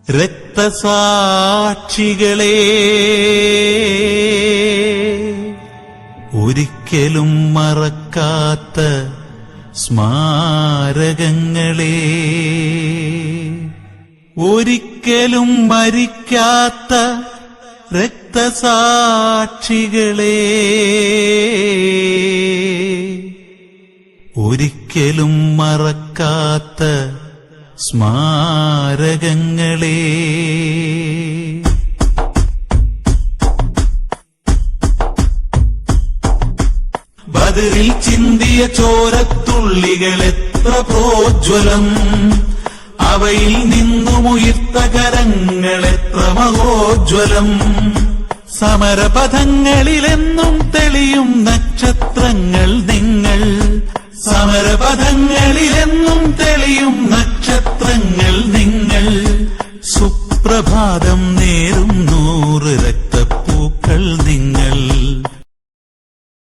രക്തസാക്ഷികളെ, ഒരിക്കലും മറക്കാത്ത സ്മാരകങ്ങളെ, ഒരിക്കലും മരിക്കാത്ത രക്തസാക്ഷികളെ, ഒരിക്കലും മറക്കാത്ത സ്മാരകങ്ങളെ. ബദറിൽ ചിന്തിയ ചോരത്തുള്ളികൾ എത്ര പ്രോജ്വലം, അവയിൽ നിന്നുമുയർത്ത കരങ്ങൾ എത്ര മഹോജ്വലം. സമരപഥങ്ങളിലെന്നും തെളിയും നക്ഷത്രങ്ങൾ നിങ്ങൾ, സമരപഥങ്ങളിലെന്നും തെളിയും നക്ഷത്രങ്ങൾ നിങ്ങൾ. സുപ്രഭാതം നേരും 100